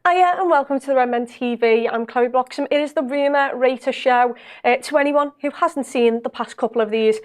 Hiya and welcome to the Redmen TV. I'm Chloe Bloxham. It is the Rumour Rater show. To anyone who hasn't seen the past couple of these,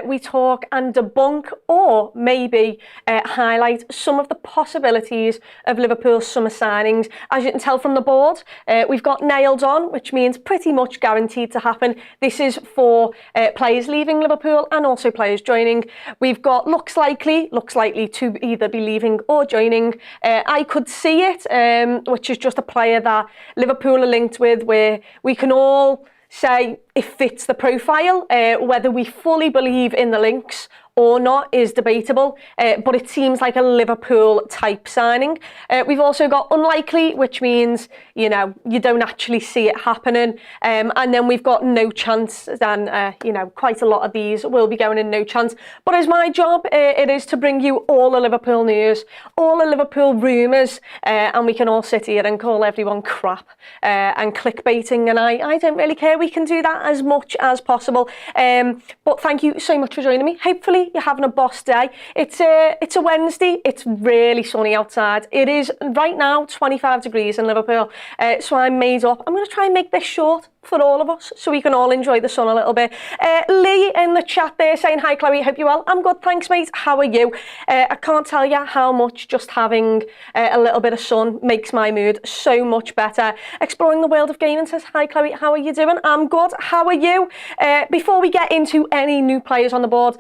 we talk and debunk or maybe highlight some of the possibilities of Liverpool's summer signings. As you can tell from the board, we've got nailed on, which means pretty much guaranteed to happen. This is for players leaving Liverpool and also players joining. We've got looks likely to either be leaving or joining. I could see it, which is just a player that Liverpool are linked with, where we can all say it fits the profile. Whether we fully believe in the links or not is debatable, but it seems like a Liverpool type signing. We've also got unlikely, which means, you know, you don't actually see it happening. And then we've got no chance, and, you know, quite a lot of these will be going in no chance. But as my job, it is to bring you all the Liverpool news, all the Liverpool rumours, and we can all sit here and call everyone crap and clickbaiting, and I don't really care. We can do that as much as possible. But thank you so much for joining me. Hopefully you're having a boss day. It's a Wednesday. It's really sunny outside. It is right now 25 degrees in Liverpool. So I'm made up. I'm going to try and make this short for all of us so we can all enjoy the sun a little bit. Lee in the chat there saying, hi Chloe, hope you're well. I'm good, thanks mate. How are you? I can't tell you how much just having a little bit of sun makes my mood so much better. Exploring the world of gaming says, hi Chloe, how are you doing? I'm good. How are you? Before we get into any new players on the board,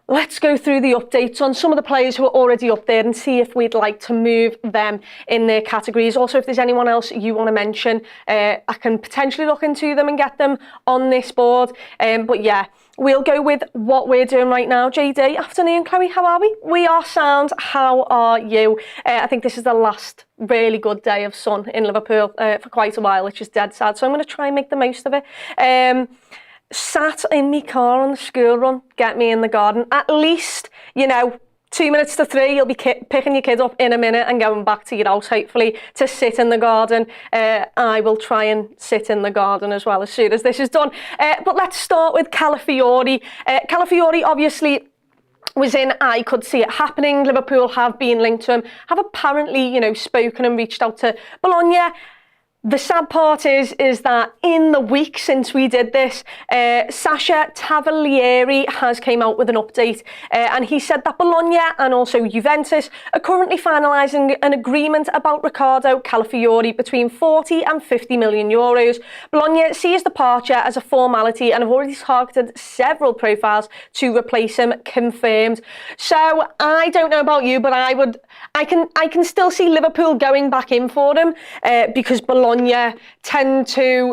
let's go through the updates on some of the players who are already up there and see if we'd like to move them in their categories. Also, if there's anyone else you want to mention, I can potentially look into them and get them on this board. But yeah, we'll go with what we're doing right now. JD, afternoon, Chloe, how are we? We are sound. How are you? I think this is the last really good day of sun in Liverpool for quite a while, which is dead sad. So I'm going to try and make the most of it. Sat in my car on the school run, get me in the garden. At least, you know, 2 minutes to 3, you'll be picking your kids up in a minute and going back to your house, hopefully, to sit in the garden. I will try and sit in the garden as well as soon as this is done. But let's start with Calafiori. Calafiori, obviously, was in I could see it happening. Liverpool have been linked to him, have apparently, you know, spoken and reached out to Bologna. The sad part is that in the week since we did this, Sasha Tavalieri has came out with an update, and he said that Bologna and also Juventus are currently finalising an agreement about Riccardo Calafiori between 40 and 50 million euros. Bologna see his departure as a formality and have already targeted several profiles to replace him, confirmed. So I don't know about you, but I can still see Liverpool going back in for him, because Bologna tend to,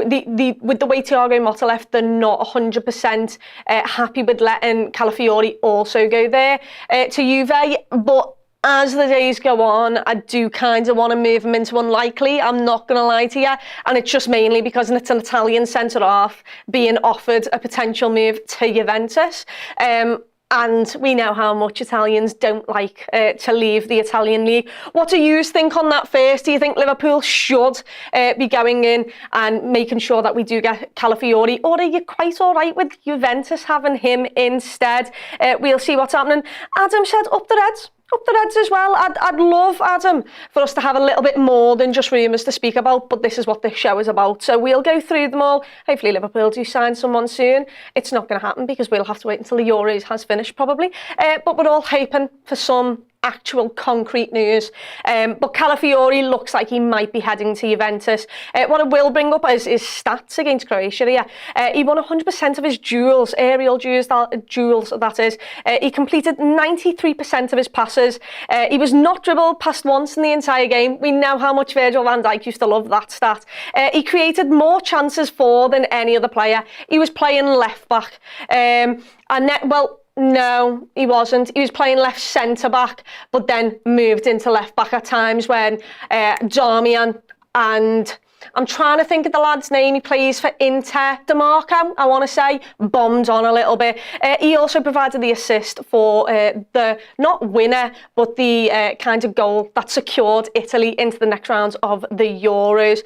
with the way Thiago Motta left, they're not 100% happy with letting Calafiori also go there to Juve. But as the days go on, I do kind of want to move him into unlikely. I'm not going to lie to you. And it's just mainly because it's an Italian centre-half being offered a potential move to Juventus. And we know how much Italians don't like to leave the Italian league. What do you think on that first? Do you think Liverpool should be going in and making sure that we do get Calafiori? Or are you quite all right with Juventus having him instead? We'll see what's happening. Adam said up the Reds. Up the Reds as well. I'd love, Adam, for us to have a little bit more than just rumours to speak about, but this is what this show is about. So we'll go through them all. Hopefully Liverpool do sign someone soon. It's not going to happen because we'll have to wait until the Euros has finished probably. But we're all hoping for some actual concrete news. But Calafiori looks like he might be heading to Juventus. What I will bring up is his stats against Croatia. Yeah. He won 100% of his duels, aerial duels, that is. He completed 93% of his passes. He was not dribbled past once in the entire game. We know how much Virgil van Dijk used to love that stat. He created more chances for than any other player. He was playing left back. No, he wasn't. He was playing left centre-back, but then moved into left-back at times when Darmian and I'm trying to think of the lad's name. He plays for Inter, DeMarco, I want to say, bombed on a little bit. He also provided the assist for the, not winner, but the kind of goal that secured Italy into the next round of the Euros.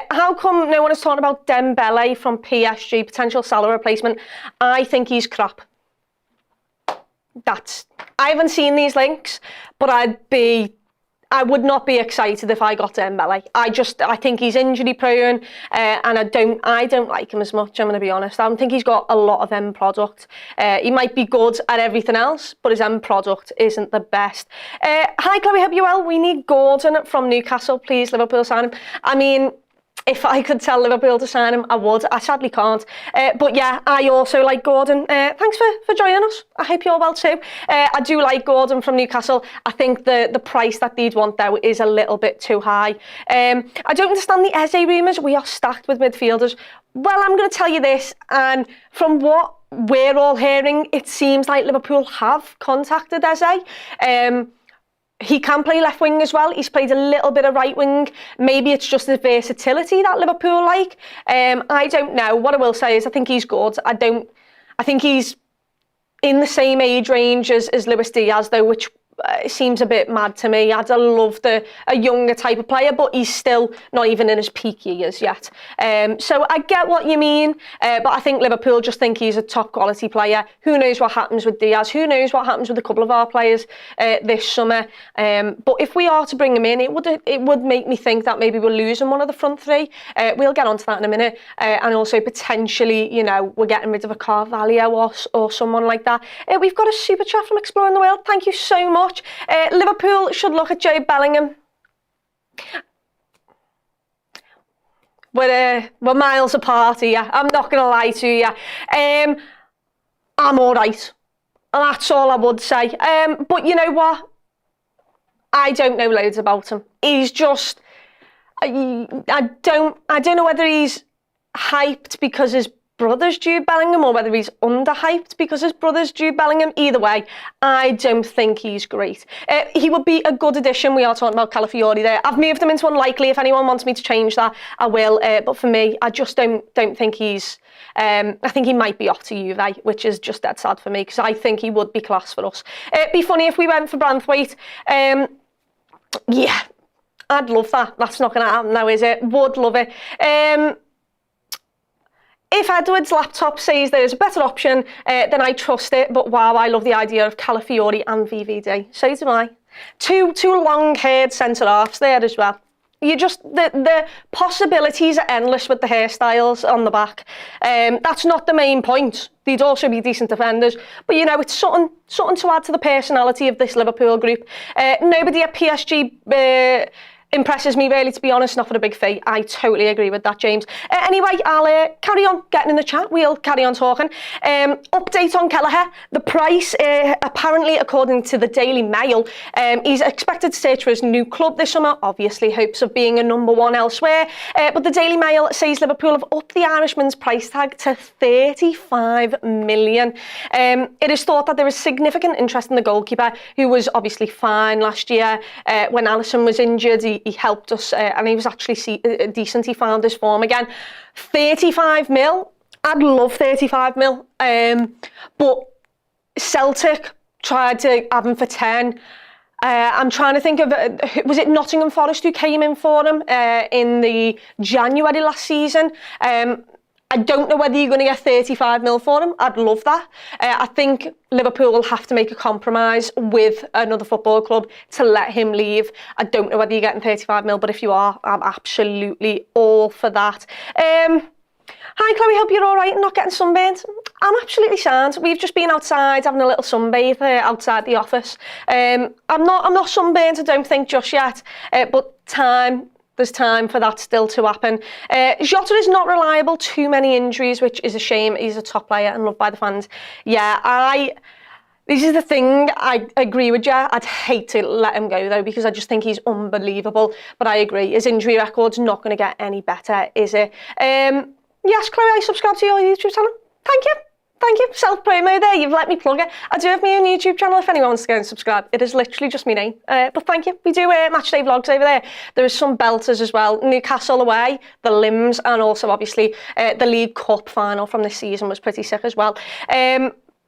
How come no one is talking about Dembele from PSG, potential Salah replacement? I think he's crap. I haven't seen these links, but I'd be I would not be excited if I got Dembele. I think he's injury prone, and I don't like him as much, I'm going to be honest. I don't think he's got a lot of end product. He might be good at everything else, but his end product isn't the best. Hi Chloe, hope you're well. We need Gordon from Newcastle, please, Liverpool sign him. I mean, if I could tell Liverpool to sign him, I would. I sadly can't. But yeah, I also like Gordon. Thanks for joining us. I hope you're well too. I do like Gordon from Newcastle. I think the price that they'd want though is a little bit too high. I don't understand the Eze rumours. We are stacked with midfielders. Well, I'm going to tell you this, and from what we're all hearing, it seems like Liverpool have contacted Eze. He can play left wing as well. He's played a little bit of right wing. Maybe it's just his versatility that Liverpool like. I don't know. What I will say is I think he's good. I think he's in the same age range as Luis Diaz though, which seems a bit mad to me. I'd love a younger type of player, but he's still not even in his peak years yet. So I get what you mean, but I think Liverpool just think he's a top quality player. Who knows what happens with Diaz? Who knows what happens with a couple of our players this summer? But if we are to bring him in, it would make me think that maybe we're losing one of the front three. We'll get onto that in a minute, and also potentially, you know, we're getting rid of a Carvalho or someone like that. We've got a super chat from Exploring the World. Thank you so much. Liverpool should look at Jude Bellingham. We're miles apart here. I'm not going to lie to you. I'm all right. And that's all I would say. But you know what? I don't know loads about him. He's just... I don't know whether he's hyped because his brother's Jude Bellingham or whether he's underhyped because his brother's Jude Bellingham. Either way, I don't think he's great. He would be a good addition. We are talking about Calafiori there. I've moved him into unlikely. If anyone wants me to change that, I will. But for me, I just don't think he's... I think he might be off to Juve, which is just dead sad for me because I think he would be class for us. It'd be funny if we went for Branthwaite. Yeah, I'd love that. That's not going to happen now, is it? Would love it. If Edward's laptop says there's a better option, then I trust it. But wow, I love the idea of Calafiori and VVD. So do I. Two long-haired centre-halves there as well. You just the possibilities are endless with the hairstyles on the back. That's not the main point. They'd also be decent defenders, but you know, it's something to add to the personality of this Liverpool group. Nobody at PSG impresses me really, to be honest, not for a big fee. I totally agree with that, James. Anyway, I'll carry on getting in the chat. We'll carry on talking. Update on Kelleher. The price, apparently, according to the Daily Mail, he's expected to search for his new club this summer. Obviously, hopes of being a number one elsewhere. But the Daily Mail says Liverpool have upped the Irishman's price tag to 35 million. It is thought that there is significant interest in the goalkeeper, who was obviously fine last year when Alisson was injured. He helped us and he was actually decent. He found his form again. 35 mil. I'd love 35 mil. But Celtic tried to have him for 10. I'm trying to think of, was it Nottingham Forest who came in for him in the January last season? I don't know whether you're going to get 35 mil for him. I'd love that. I think Liverpool will have to make a compromise with another football club to let him leave. I don't know whether you're getting 35 mil, but if you are, I'm absolutely all for that. Hi Chloe, hope you're all right and not getting sunburned. I'm absolutely sound. We've just been outside having a little sunbathe outside the office. I'm not sunburned, I don't think, just yet, but there's time for that still to happen. Jota is not reliable, too many injuries, which is a shame. He's a top player and loved by the fans. Yeah, this is the thing, I agree with you. I'd hate to let him go though, because I just think he's unbelievable. But I agree, his injury record's not going to get any better, is it? Yes, Chloe, I subscribe to your YouTube channel. Thank you. Thank you. Self-promo there. You've let me plug it. I do have my own YouTube channel if anyone wants to go and subscribe. It is literally just my name. But thank you. We do matchday vlogs over there. There is some belters as well. Newcastle away, the Limbs, and also obviously the League Cup final from this season was pretty sick as well.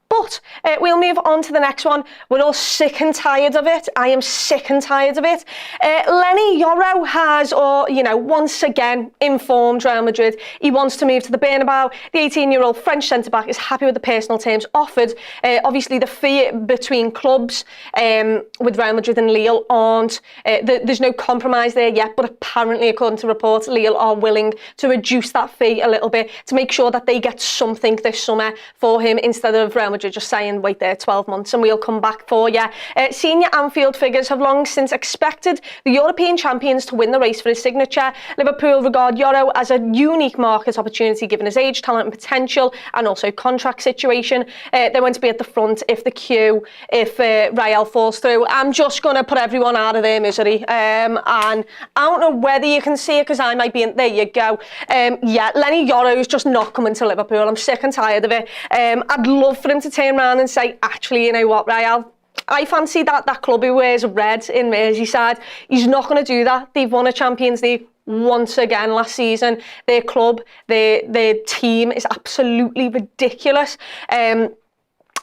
But we'll move on to the next one. We're all sick and tired of it. I am sick and tired of it. Lenny Yoro has, once again informed Real Madrid he wants to move to the Bernabeu. The 18-year-old French centre-back is happy with the personal terms offered. Obviously, the fee between clubs with Real Madrid and Lille aren't... there's no compromise there yet, but apparently, according to reports, Lille are willing to reduce that fee a little bit to make sure that they get something this summer for him instead of Real Madrid just saying, wait there 12 months and we'll come back for you. Senior Anfield figures have long since expected the European champions to win the race for his signature. Liverpool regard Yoro as a unique market opportunity given his age, talent and potential, and also contract situation. They're going to be at the front if Real falls through. I'm just going to put everyone out of their misery. And I don't know whether you can see it because I might be in... There you go. Lenny Yoro is just not coming to Liverpool. I'm sick and tired of it. I'd love for him to turn around and say, actually, you know what, Real? I fancy that club who wears red in Merseyside. He's not going to do that. They've won a Champions League once again last season. Their club, their team is absolutely ridiculous. And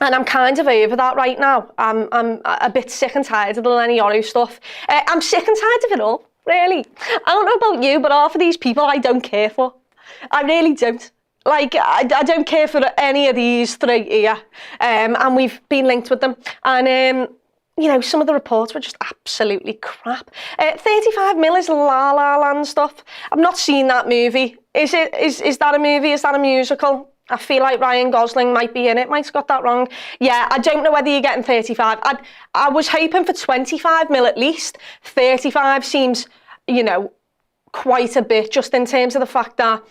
I'm kind of over that right now. I'm a bit sick and tired of the Lenny Yoro stuff. I'm sick and tired of it all, really. I don't know about you, but half of these people I don't care for. I really don't. Like, I don't care for any of these three here. And we've been linked with them. And, some of the reports were just absolutely crap. 35 mil is La La Land stuff. I've not seen that movie. Is that a movie? Is that a musical? I feel like Ryan Gosling might be in it. Might have got that wrong. Yeah, I don't know whether you're getting 35. I was hoping for 25 mil at least. 35 seems, quite a bit, just in terms of the fact that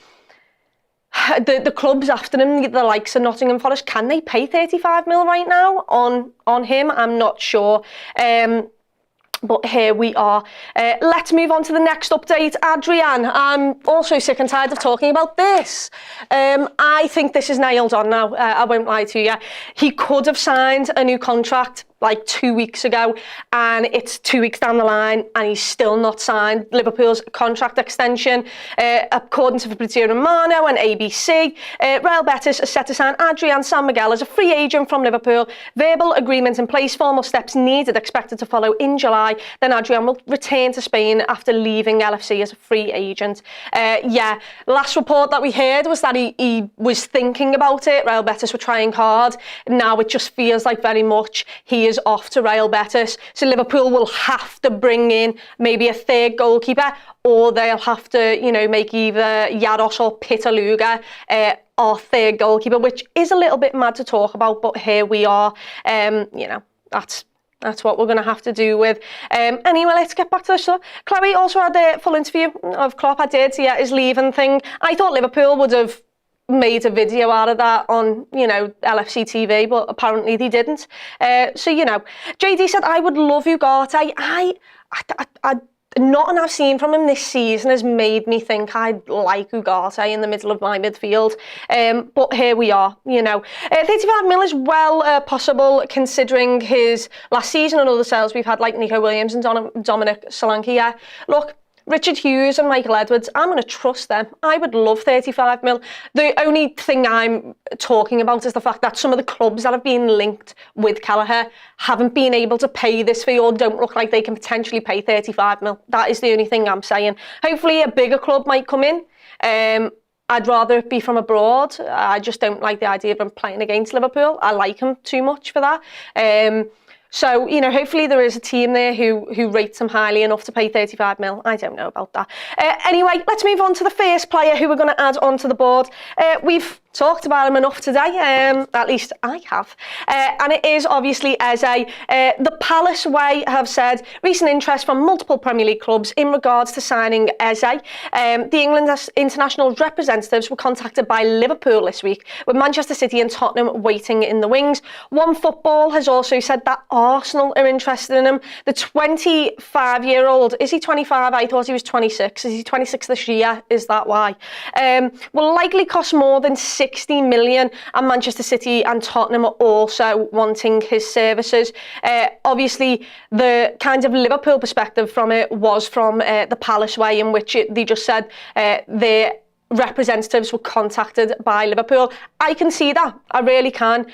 the clubs after him, the likes of Nottingham Forest, can they pay 35 mil right now on him? I'm not sure. But here we are. Let's move on to the next update. Adrian, I'm also sick and tired of talking about this. I think this is nailed on now. I won't lie to you. He could have signed a new contract like 2 weeks ago, and it's 2 weeks down the line and he's still not signed Liverpool's contract extension. According to Fabrizio Romano and ABC, Real Betis are set to sign Adrian San Miguel as a free agent from Liverpool. Verbal agreement in place, formal steps needed, expected to follow in July. Then Adrian will return to Spain after leaving LFC as a free agent. Last report that we heard was that he was thinking about it. Real Betis were trying hard. Now it just feels like very much he is off to Real Betis. So Liverpool will have to bring in maybe a third goalkeeper, or they'll have to, make either Jaros or Pitaluga our third goalkeeper, which is a little bit mad to talk about, but here we are. That's what we're going to have to do with. Anyway, let's get back to the stuff. Chloe also had a full interview of Klopp. I did see his leaving thing. I thought Liverpool would have made a video out of that on, LFC TV, but apparently they didn't. JD said, I would love Ugarte. I nothing I've seen from him this season has made me think I'd like Ugarte in the middle of my midfield. But here we are, 35 mil is well possible considering his last season and other sales we've had like Nico Williams and Dominic Solanke. Yeah, look, Richard Hughes and Michael Edwards, I'm going to trust them. I would love 35 mil. The only thing I'm talking about is the fact that some of the clubs that have been linked with Kelleher haven't been able to pay this fee or don't look like they can potentially pay 35 mil. That is the only thing I'm saying. Hopefully a bigger club might come in. I'd rather it be from abroad. I just don't like the idea of him playing against Liverpool. I like him too much for that. So, hopefully there is a team there who rates him highly enough to pay 35 mil. I don't know about that. Anyway, let's move on to the first player who we're going to add onto the board. We've talked about him enough today, at least I have. And it is obviously Eze. The Palace Way have said recent interest from multiple Premier League clubs in regards to signing Eze. The England international representatives were contacted by Liverpool this week, with Manchester City and Tottenham waiting in the wings. One Football has also said that Arsenal are interested in him. The 25-year-old, is he 25? I thought he was 26. Is he 26 this year? Is that why? Will likely cost more than 60 million, and Manchester City and Tottenham are also wanting his services. Obviously, the kind of Liverpool perspective from it was from the Palace Way, in which they just said they're representatives were contacted by Liverpool. I can see that. I really can.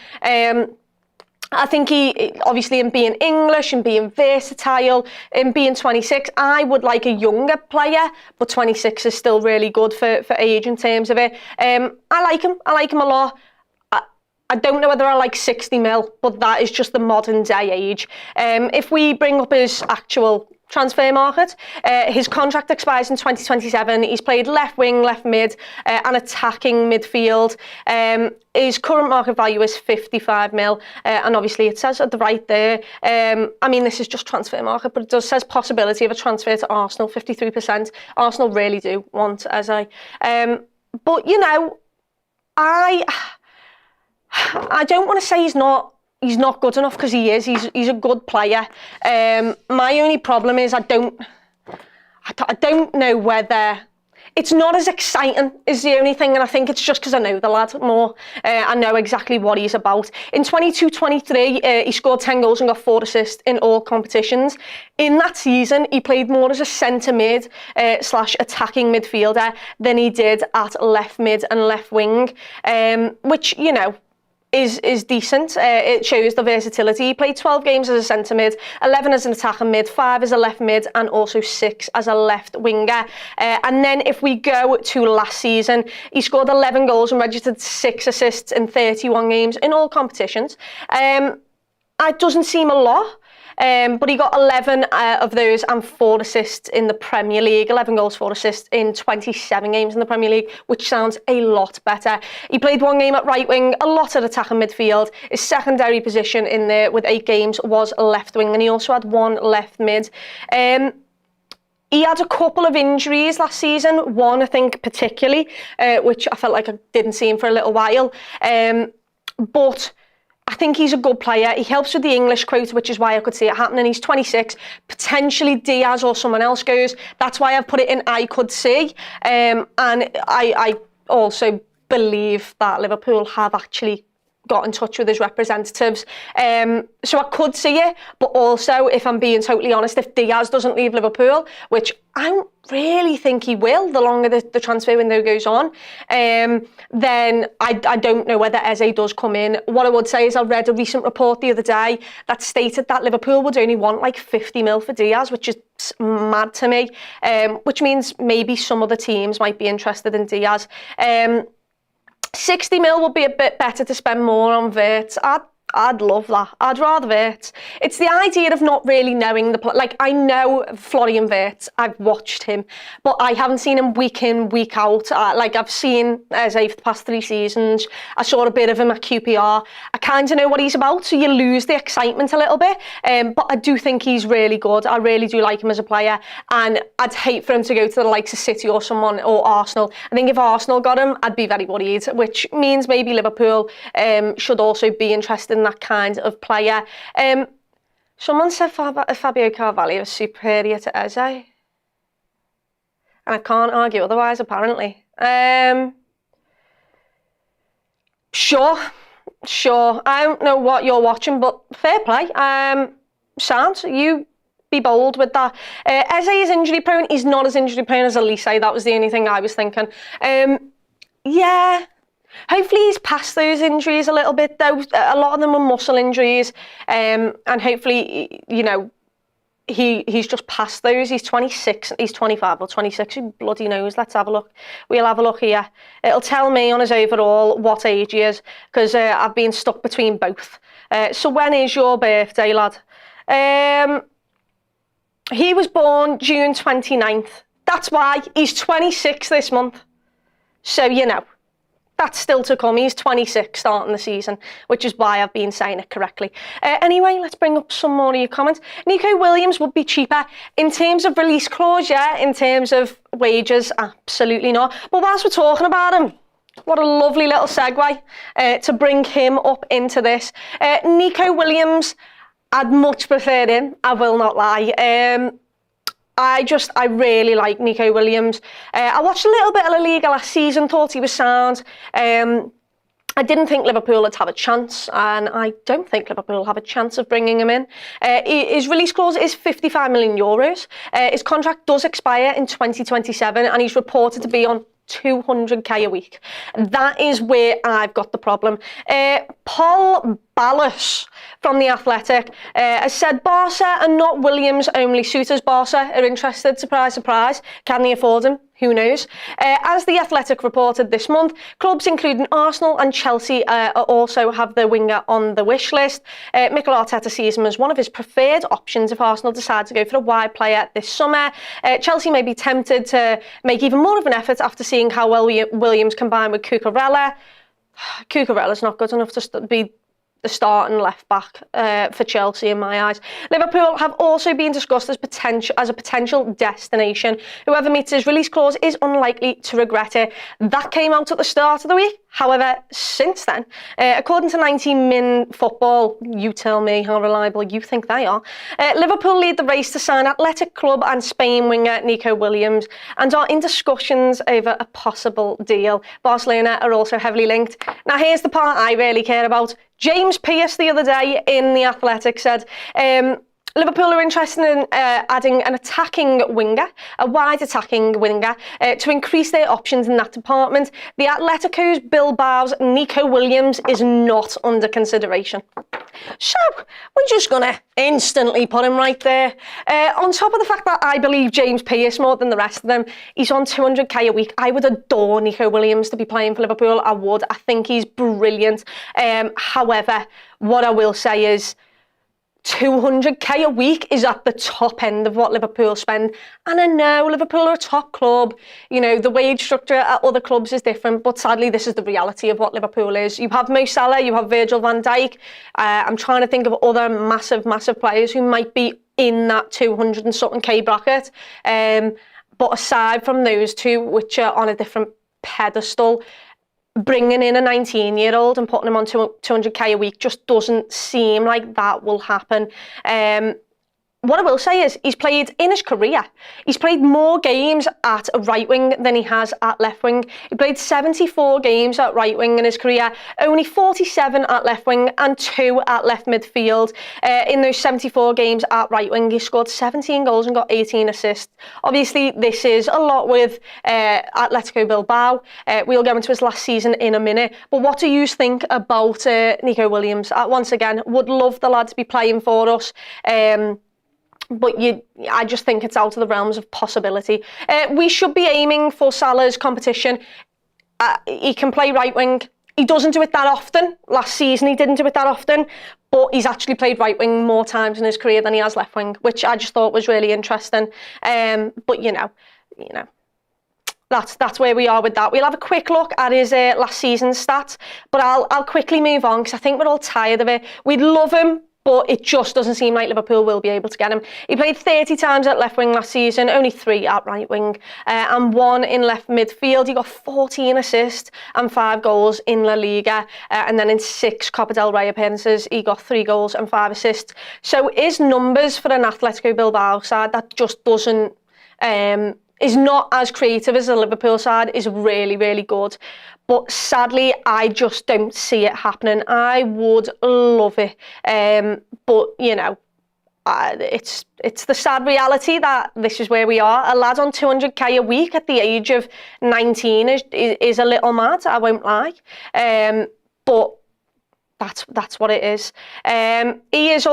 I think he, obviously in being English and being versatile, in being 26, I would like a younger player, but 26 is still really good for age in terms of it. I like him a lot. I don't know whether I like 60 mil, but that is just the modern day age. If we bring up his actual transfer market, his contract expires in 2027. He's played left wing, left mid, and attacking midfield. His current market value is 55 mil, and obviously it says at the right there, I mean, this is just transfer market, but it does says possibility of a transfer to Arsenal, 53%. Arsenal really do want Eze. But, you know, I don't want to say he's not good enough, because he is. He's a good player. My only problem is I don't know whether it's not as exciting is the only thing, and I think it's just because I know the lad more. I know exactly what he's about. In 22-23, he scored 10 goals and got 4 assists in all competitions. In that season, he played more as a centre mid slash attacking midfielder than he did at left mid and left wing, which, you know, is decent. It shows the versatility. He played 12 games as a centre mid, 11 as an attacking mid, 5 as a left mid, and also 6 as a left winger. And then if we go to last season, he scored 11 goals and registered 6 assists in 31 games in all competitions. It doesn't seem a lot. But he got 11 of those and 4 assists in the Premier League. 11 goals, 4 assists in 27 games in the Premier League, which sounds a lot better. He played 1 game at right wing, a lot at attacking midfield. His secondary position in there with 8 games was left wing, and he also had 1 left mid. He had a couple of injuries last season, one I think particularly, which I felt like I didn't see him for a little while. But I think he's a good player. He helps with the English quota, which is why I could see it happening. He's 26. Potentially Diaz or someone else goes. That's why I've put it in I could see. And I also believe that Liverpool have actually got in touch with his representatives. So I could see it, but also, if I'm being totally honest, if Diaz doesn't leave Liverpool, which I don't really think he will the longer the transfer window goes on, then I don't know whether Eze does come in. What I would say is I read a recent report the other day that stated that Liverpool would only want like 50 mil for Diaz, which is mad to me, which means maybe some other teams might be interested in Diaz. 60 mil would be a bit better to spend more on Wirtz. I'd love that. I'd rather Wirtz. It's the idea of not really knowing like, I know Florian Wirtz. I've watched him, but I haven't seen him week in, week out. Like, I've seen Eze for the past 3 seasons. I saw a bit of him at QPR. I kind of know what he's about, so you lose the excitement a little bit. But I do think he's really good. I really do like him as a player, and I'd hate for him to go to the likes of City or someone, or Arsenal. I think if Arsenal got him, I'd be very worried, which means maybe Liverpool should also be interested in that kind of player. Someone said Fabio Carvalho is superior to Eze, and I can't argue otherwise, apparently. Sure. I don't know what you're watching, but fair play. Sounds, you be bold with that. Eze is injury prone. He's not as injury prone as Elise. That was the only thing I was thinking. Yeah. Hopefully he's past those injuries a little bit, though. A lot of them were muscle injuries, and hopefully, you know, he's just past those. He's 26, he's 25 or 26, who bloody knows. Let's have a look. We'll have a look here. It'll tell me on his overall what age he is, because I've been stuck between both. So when is your birthday, lad? He was born June 29th. That's why he's 26 this month. So, you know, that's still to come. He's 26 starting the season, which is why I've been saying it correctly. Anyway, let's bring up some more of your comments. Nico Williams would be cheaper. In terms of release clause, yeah. In terms of wages, absolutely not. But whilst we're talking about him, what a lovely little segue to bring him up into this. Nico Williams, I'd much prefer him, I will not lie. I really like Nico Williams. I watched a little bit of La Liga last season, thought he was sound. I didn't think Liverpool would have a chance, and I don't think Liverpool have a chance of bringing him in. His release clause is €55 million. His contract does expire in 2027, and he's reported to be on 200k a week. That is where I've got the problem. Paul Ballas from The Athletic has said Barca and not Williams only suitors. Barca are interested, surprise, surprise. Can they afford him? Who knows? As The Athletic reported this month, clubs including Arsenal and Chelsea also have the winger on the wish list. Mikel Arteta sees him as one of his preferred options if Arsenal decide to go for a wide player this summer. Chelsea may be tempted to make even more of an effort after seeing how well Williams combined with Cucurella. Cucurella's not good enough to be the starting left back for Chelsea in my eyes. Liverpool have also been discussed as a potential destination. Whoever meets his release clause is unlikely to regret it. That came out at the start of the week. However, since then, according to 90min Football, you tell me how reliable you think they are, Liverpool lead the race to sign Athletic Club and Spain winger Nico Williams and are in discussions over a possible deal. Barcelona are also heavily linked. Now, here's the part I really care about. James Pearce the other day in The Athletic said, Liverpool are interested in adding an attacking winger, a wide attacking winger, to increase their options in that department. The Atletico's Bilbao's Nico Williams is not under consideration. So, we're just going to instantly put him right there. On top of the fact that I believe James Pearce more than the rest of them, he's on 200k a week. I would adore Nico Williams to be playing for Liverpool. I would. I think he's brilliant. However, what I will say is, 200k a week is at the top end of what Liverpool spend. And I know Liverpool are a top club. You know, the wage structure at other clubs is different, but sadly, this is the reality of what Liverpool is. You have Mo Salah, you have Virgil van Dijk. I'm trying to think of other massive players who might be in that 200 and something K bracket. But aside from those two, which are on a different pedestal, bringing in a 19-year-old and putting him on 200k a week just doesn't seem like that will happen. What I will say is he's played in his career. He's played more games at right wing than he has at left wing. He played 74 games at right wing in his career, only 47 at left wing and 2 at left midfield. In those 74 games at right wing, he scored 17 goals and got 18 assists. Obviously, this is a lot with Atletico Bilbao. We'll go into his last season in a minute. But what do you think about Nico Williams? Once again, would love the lad to be playing for us. But I just think it's out of the realms of possibility. We should be aiming for Salah's competition. He can play right wing. He doesn't do it that often. Last season he didn't do it that often, but he's actually played right wing more times in his career than he has left wing, which I just thought was really interesting. But you know, that's where we are with that. We'll have a quick look at his last season's stats, but I'll quickly move on because I think we're all tired of it. We'd love him, but it just doesn't seem like Liverpool will be able to get him. He played 30 times at left wing last season, only 3 at right wing, and 1 in left midfield. He got 14 assists and 5 goals in La Liga, and then in 6 Copa del Rey appearances, he got 3 goals and 5 assists. So his numbers for an Atletico Bilbao side that just doesn't, is not as creative as the Liverpool side, is really, really good. But sadly, I just don't see it happening. I would love it. But, you know, it's the sad reality that this is where we are. A lad on 200k a week at the age of 19 is a little mad, I won't lie. But that's what it is. He's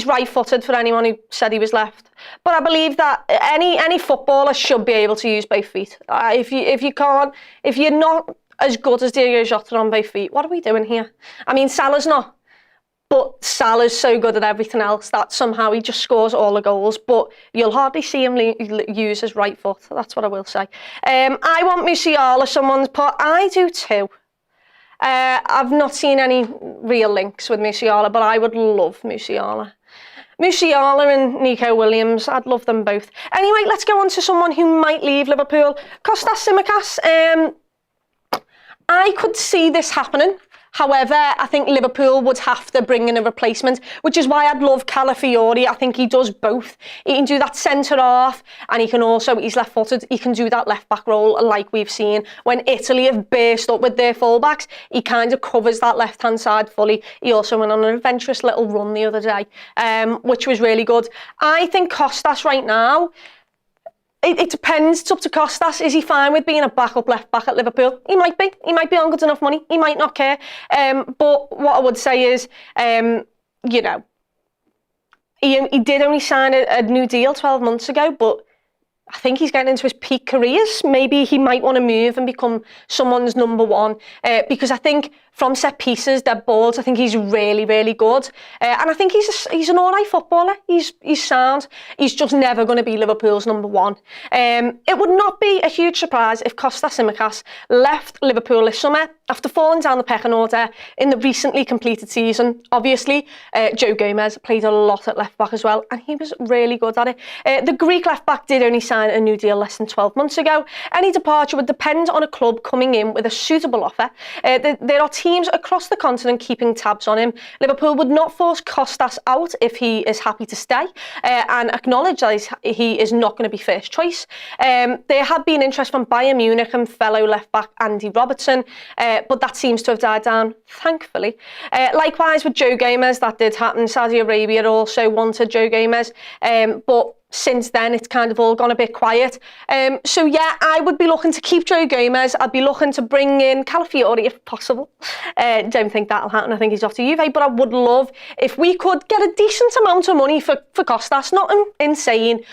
right-footed for anyone who said he was left. But I believe that any footballer should be able to use both feet. If you're not as good as Diego Jota on both feet, what are we doing here? I mean, Salah's not, but Salah's so good at everything else that somehow he just scores all the goals, but you'll hardly see him use his right foot. That's what I will say. I want Musiala, someone's put. I do too. I've not seen any real links with Musiala, but I would love Musiala. Musiala and Nico Williams, I'd love them both. Anyway, let's go on to someone who might leave Liverpool. Kostas Tsimikas. I could see this happening. However, I think Liverpool would have to bring in a replacement, which is why I'd love Calafiori. I think he does both. He can do that centre half, and he can also, he's left-footed, he can do that left-back role like we've seen. When Italy have burst up with their full-backs, he kind of covers that left-hand side fully. He also went on an adventurous little run the other day, which was really good. I think Kostas right now, it depends. It's up to Kostas. Is he fine with being a backup left back at Liverpool? He might be. He might be on good enough money. He might not care. But what I would say is, you know, he did only sign a new deal 12 months ago, but I think he's getting into his peak careers. Maybe he might want to move and become someone's number one, because I think from set pieces, dead balls, I think he's really, really good. And I think he's an all right footballer. He's sound. He's just never going to be Liverpool's number one. It would not be a huge surprise if Kostas Tsimikas left Liverpool this summer after falling down the pecking order in the recently completed season. Obviously, Joe Gomez played a lot at left back as well, and he was really good at it. The Greek left back did only sign a new deal less than 12 months ago. Any departure would depend on a club coming in with a suitable offer. There are teams across the continent keeping tabs on him. Liverpool would not force Kostas out if he is happy to stay, and acknowledge that he is not going to be first choice. There had been interest from Bayern Munich and fellow left back Andy Robertson, but that seems to have died down, thankfully. Likewise with Joe Gomez, that did happen. Saudi Arabia also wanted Joe Gomez, but since then it's kind of all gone a bit quiet. So yeah, I would be looking to keep Joe Gomez. I'd be looking to bring in Calafiori if possible. Don't think that'll happen. I think he's off to Juve, but I would love if we could get a decent amount of money for Kostas. Not insane,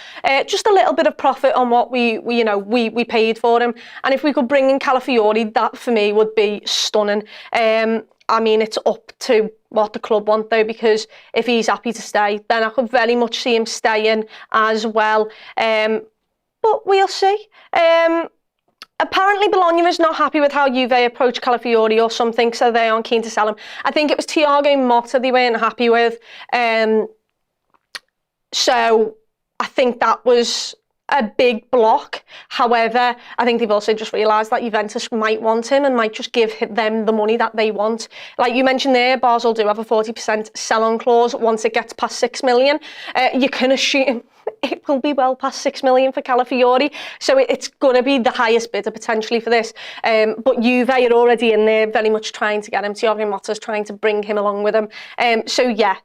just a little bit of profit on what we paid for him. And if we could bring in Calafiori, that for me would be stunning. I mean, it's up to what the club want though, because if he's happy to stay, then I could very much see him staying as well. But we'll see. Apparently Bologna is not happy with how Juve approached Calafiori or something, so they aren't keen to sell him. I think it was Thiago Motta they weren't happy with. So I think that was a big block. However, I think they've also just realised that Juventus might want him and might just give them the money that they want. Like you mentioned there, Basel do have a 40% sell-on clause once it gets past 6 million. You can assume it will be well past 6 million for Calafiori, so it's going to be the highest bidder potentially for this. But Juve are already in there, very much trying to get him. Thiago Motta's trying to bring him along with him. So yeah,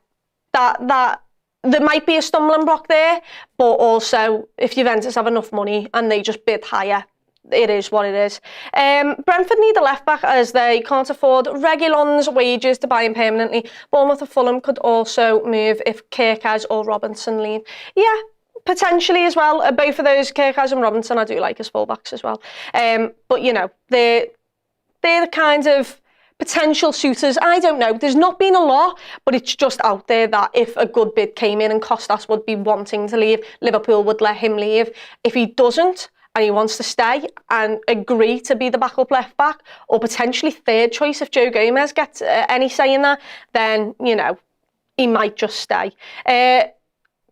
that there might be a stumbling block there, but also if Juventus have enough money and they just bid higher, it is what it is. Brentford need a left back as they can't afford Reguilon's wages to buy him permanently. Bournemouth or Fulham could also move if Kirkaz or Robinson leave. Yeah, potentially as well. Both of those, Kirkaz and Robinson, I do like as fullbacks as well. But you know, they're the kind of potential suitors. I don't know. There's not been a lot, but it's just out there that if a good bid came in and Kostas would be wanting to leave, Liverpool would let him leave. If he doesn't and he wants to stay and agree to be the backup left back or potentially third choice if Joe Gomez gets any say in that, then, you know, he might just stay.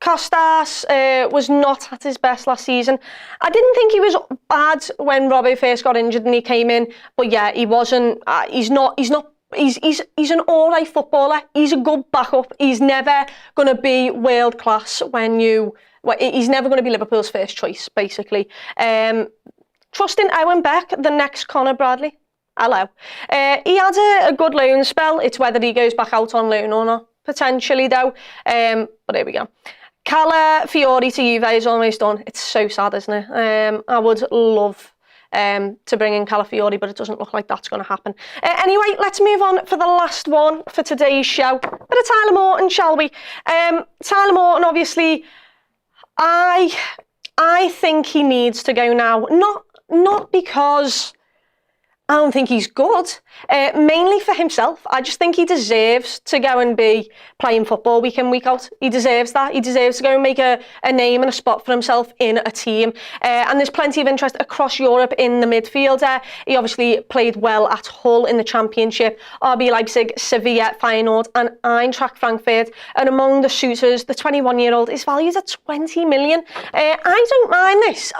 Kostas was not at his best last season. I didn't think he was bad when Robbo first got injured and he came in, but yeah, he wasn't. He's an all right footballer. He's a good backup. He's never going to be world class he's never going to be Liverpool's first choice, basically. Trusting Owen Beck, the next Conor Bradley. Hello. He had a good loan spell. It's whether he goes back out on loan or not, potentially though. But here we go. Calafiori to Juve is almost done. It's so sad, isn't it? I would love to bring in Calafiori, but it doesn't look like that's going to happen. Anyway, let's move on for the last one for today's show. Bit of Tyler Morton, shall we? Tyler Morton, obviously, I think he needs to go now. Not because I don't think he's good, mainly for himself. I just think he deserves to go and be playing football week in, week out. He deserves that. He deserves to go and make a name and a spot for himself in a team. And there's plenty of interest across Europe in the midfielder. He obviously played well at Hull in the Championship, RB Leipzig, Sevilla, Feyenoord and Eintracht Frankfurt. And among the suitors, the 21-year-old is valued at 20 million. I don't mind this.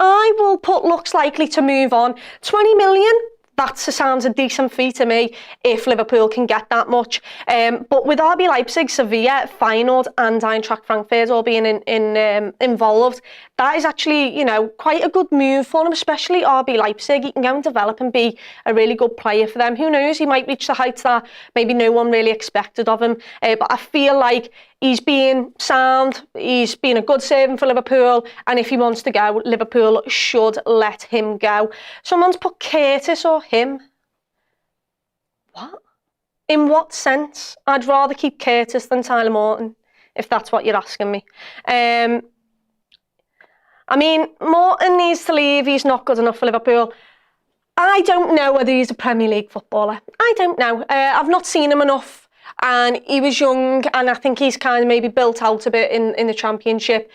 I will put looks likely to move on. 20 million, that sounds a decent fee to me if Liverpool can get that much. But with RB Leipzig, Sevilla, Feyenoord and Eintracht Frankfurt all being involved, that is actually, you know, quite a good move for him, especially RB Leipzig. He can go and develop and be a really good player for them. Who knows, he might reach the heights that maybe no one really expected of him. But I feel like he's been sound, he's been a good servant for Liverpool, and if he wants to go, Liverpool should let him go. Someone's put Curtis or him. What? In what sense? I'd rather keep Curtis than Tyler Morton, if that's what you're asking me. I mean, Morton needs to leave. He's not good enough for Liverpool. I don't know whether he's a Premier League footballer. I don't know. I've not seen him enough, and he was young, and I think he's kind of maybe built out a bit in the Championship.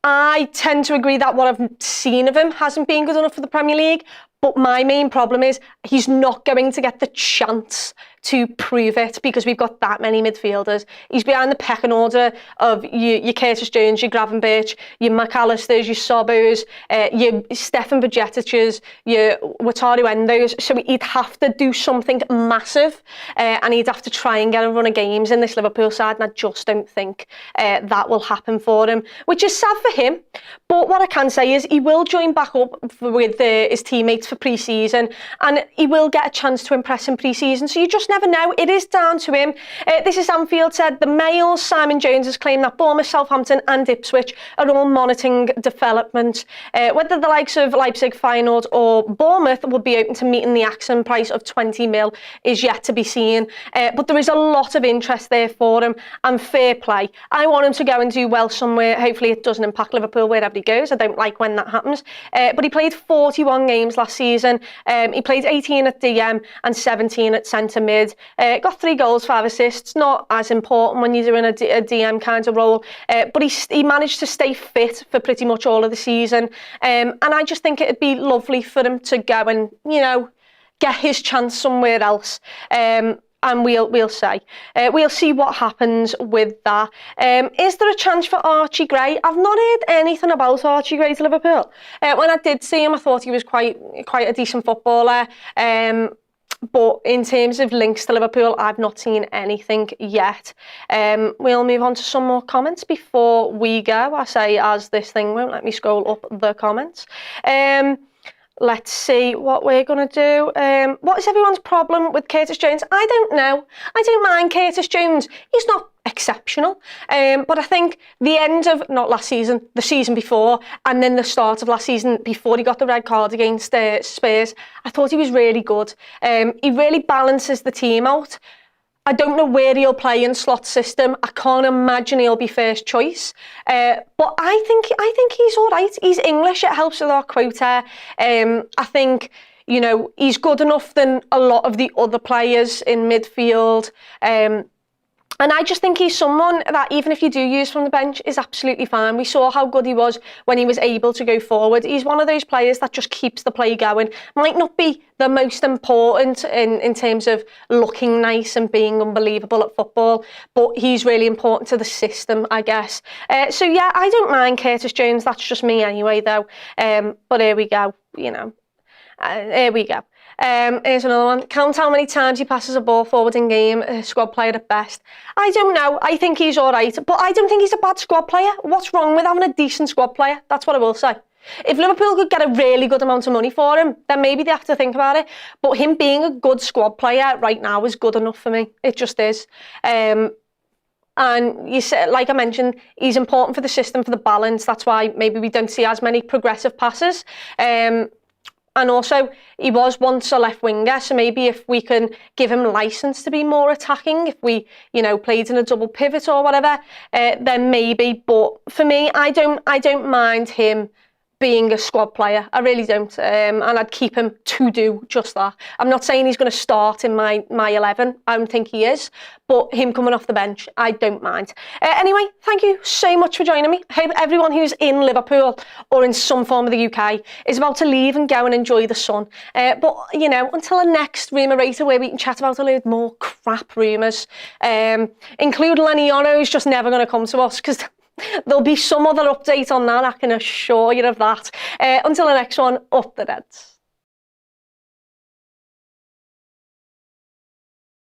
I tend to agree that what I've seen of him hasn't been good enough for the Premier League, but my main problem is he's not going to get the chance to prove it because we've got that many midfielders. He's behind the pecking order of your Curtis Jones, your Gravenberch, your McAllisters, your Sobos, your Stefan Bajetics, your Wataru Endos. So he'd have to do something massive and he'd have to try and get a run of games in this Liverpool side, and I just don't think that will happen for him, which is sad for him. But what I can say is he will join back up with his teammates for pre-season, and he will get a chance to impress in pre-season, so you just never know. It is down to him. This is Anfield said, the Mails, Simon Jones has claimed that Bournemouth, Southampton and Ipswich are all monitoring development. Whether the likes of Leipzig, Feyenoord or Bournemouth will be open to meeting the asking price of 20 mil is yet to be seen. But there is a lot of interest there for him, and fair play. I want him to go and do well somewhere. Hopefully it doesn't impact Liverpool wherever he goes. I don't like when that happens. But he played 41 games last season. He played 18 at DM and 17 at centre mid. Got 3 goals, 5 assists. Not as important when you're doing a DM kind of role. But he managed to stay fit for pretty much all of the season. And I just think it'd be lovely for him to go and, you know, get his chance somewhere else. And we'll see. We'll see what happens with that. Is there a chance for Archie Gray? I've not heard anything about Archie Gray to Liverpool. When I did see him, I thought he was quite a decent footballer. But in terms of links to Liverpool, I've not seen anything yet. We'll move on to some more comments before we go. I say as this thing won't let me scroll up the comments. Let's see what we're going to do. What is everyone's problem with Curtis Jones? I don't know. I don't mind Curtis Jones. He's not exceptional. But I think the end of, not last season, the season before, and then the start of last season, before he got the red card against Spurs, I thought he was really good. He really balances the team out. I don't know where he'll play in slot system. I can't imagine he'll be first choice. But I think he's all right. He's English. It helps with our quota. I think, you know, he's good enough than a lot of the other players in midfield. And I just think he's someone that even if you do use from the bench is absolutely fine. We saw how good he was when he was able to go forward. He's one of those players that just keeps the play going. Might not be the most important in terms of looking nice and being unbelievable at football, but he's really important to the system, I guess. So yeah, I don't mind Curtis Jones. That's just me anyway, though. But here we go, you know. Here we go. Here's another one. Count how many times he passes a ball forward in game, a squad player at best. I don't know. I think he's all right, but I don't think he's a bad squad player. What's wrong with having a decent squad player? That's what I will say. If Liverpool could get a really good amount of money for him, then maybe they have to think about it. But him being a good squad player right now is good enough for me. It just is. And you said, like I mentioned, he's important for the system, for the balance. That's why maybe we don't see as many progressive passes. And also, he was once a left winger, so maybe if we can give him license to be more attacking, if we, you know, played in a double pivot or whatever, then maybe. But for me, I don't mind him being a squad player. I really don't. And I'd keep him to do just that. I'm not saying he's going to start in my 11. I don't think he is. But him coming off the bench, I don't mind. Anyway, thank you so much for joining me. I hope everyone who's in Liverpool or in some form of the UK is about to leave and go and enjoy the sun. But, you know, until the next Rumourator where we can chat about a load more crap rumours, including Lenny Yoro, who's just never going to come to us because there'll be some other update on that, I can assure you of that. Until the next one, up the Reds.